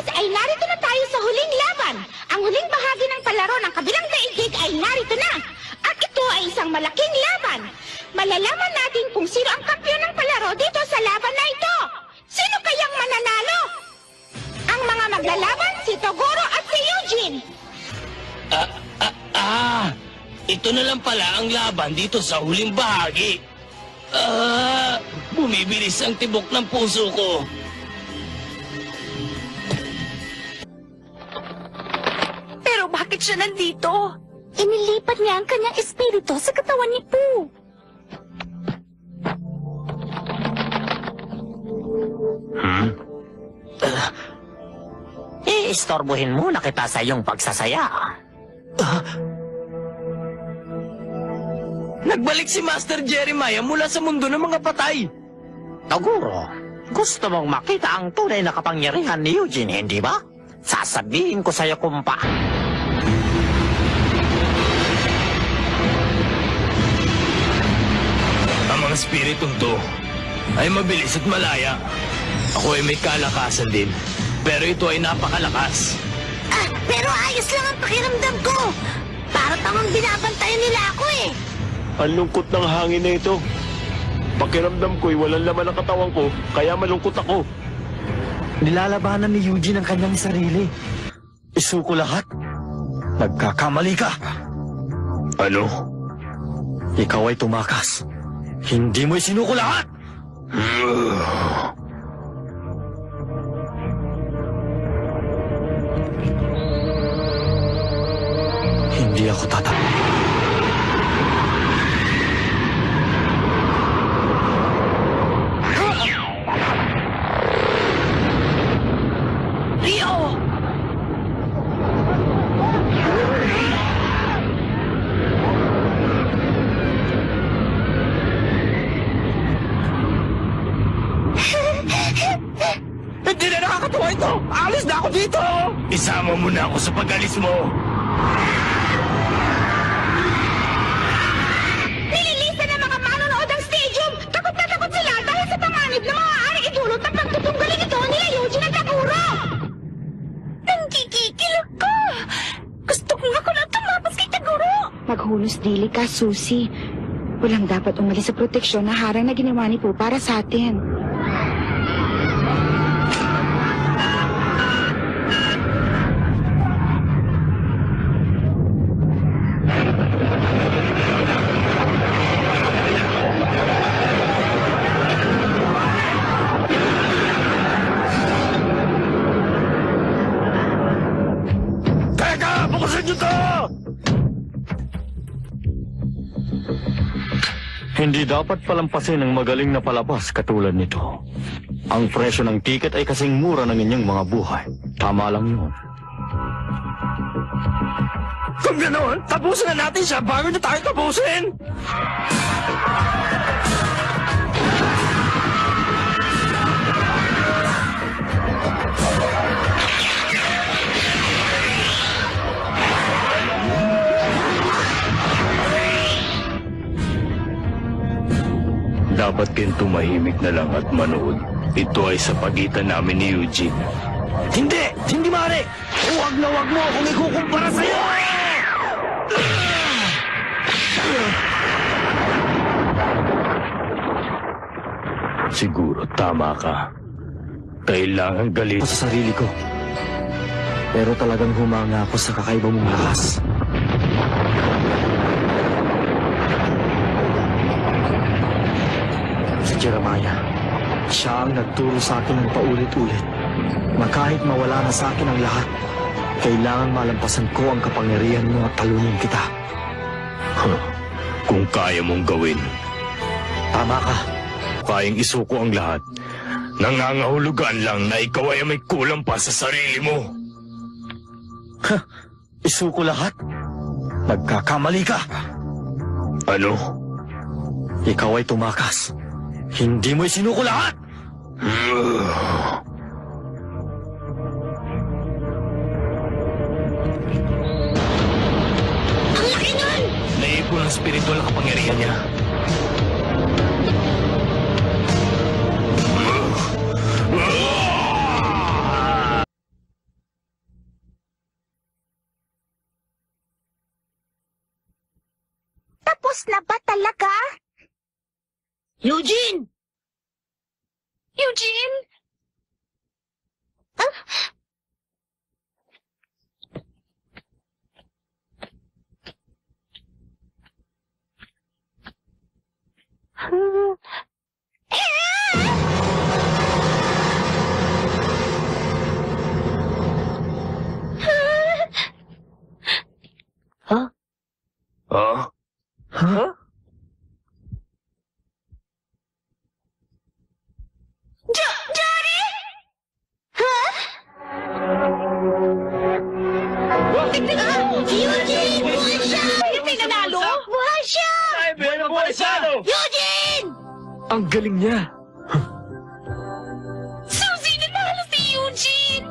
Bukas ay narito na tayo sa huling laban. Ang huling bahagi ng palaro ng kabilang daigdig ay narito na. At ito ay isang malaking laban. Malalaman natin kung sino ang kampiyon ng palaro dito sa laban na ito. Sino kayang mananalo? Ang mga maglalaban, si Toguro at si Eugene. Ito na lang pala ang laban dito sa huling bahagi. Bumibilis ang tibok ng puso ko. Pero bakit siya nandito? Inilipat niya ang kanyang espiritu sa katawan ni Pooh. Iistorbohin muna kita sa iyong pagsasaya. Nagbalik si Master Jeremiah mula sa mundo ng mga patay. Toguro, gusto mong makita ang tunay na kapangyarihan ni Eugene, hindi ba? Sasabihin ko sa iyo kung pa. Ang mga spiritong to ay mabilis at malaya. Ako ay may kalakasan din, pero ito ay napakalakas. Pero ayos lang ang pakiramdam ko. Para tamang binabantayan nila ako eh. Ang lungkot ng hangin na ito. Pakiramdam ko'y walang laman ang katawan ko, kaya malungkot ako. Nilalabanan ni Eugene ang kanyang sarili. Isuko lahat. Nagkakamali ka. Ano? Ikaw ay tumakas. Hindi mo isinuko lahat! Hindi ako tatanggap. Rio! Hindi na nakakatuwa ito! Alis na ako dito! Isama mo na ako sa pag-alis mo! Nililisan ng mga manonood ang stadium. Takot na takot sila dahil sa panganib na maaaring idulot ng pagtutunggalin ito nila Eugene at Toguro. Nanggigigil ako! Gusto ko nga ko na tumapas kay Taguro! Maghunos dili ka, Susie. Walang dapat umalis sa proteksyon na harang na ginawa ni Pooh para sa atin. Teka! Bukasan niyo to! Hindi dapat palampasin ng magaling na palabas katulad nito. Ang presyo ng tiket ay kasing mura ng inyong mga buhay. Tama lang yun. Kung ganoon, tapusin na natin siya bago na tayo tapusin! Dapat kayong tumahimik na lang at manood. Ito ay sa pagitan namin ni Eugene. Hindi! Hindi maaari! Huwag na huwag mo akong ikukumpara sa'yo! Siguro tama ka. Kailangan galit. Ako sa sarili ko. Pero talagang humanga ako sa kakaiba mong lakas. Si Jeremiah, siya ang nagturo sa akin ng paulit-ulit na kahit mawala na sa akin ang lahat, kailangan malampasan ko ang kapangyarihan mo at talunin kita. Kung kaya mong gawin, Tama ka. kayang isuko ang lahat. Nangangahulugan lang na ikaw ay may kulang pa sa sarili mo. Isuko lahat? Nagkakamali ka. Ano? Ikaw ay tumakas. Hindi mo isinuko lahat! Ang laki nun! Naipon ang spiritual na kapangyarihan niya. Tapos na ba talaga? Eugene! Eugene! Ah? Ha? Eugene! Buhay siya! May nanalo? Buhay siya! Ay, buhay buhay siya! Eugene! Ang galing niya. Suzy, nanalo si Eugene!